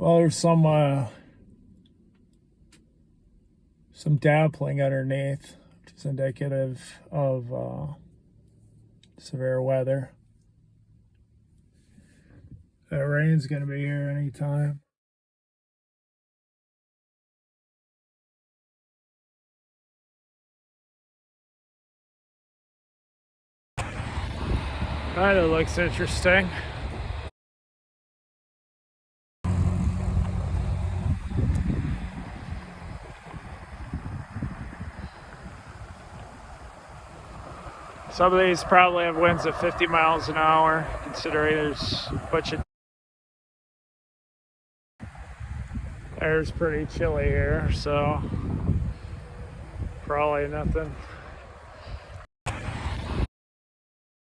Well, there's some dappling underneath, which is indicative of severe weather. That rain's going to be here anytime. Kind of looks interesting. Some of these probably have winds of 50 miles an hour, considering there's a bunch of... Air's pretty chilly here, so probably nothing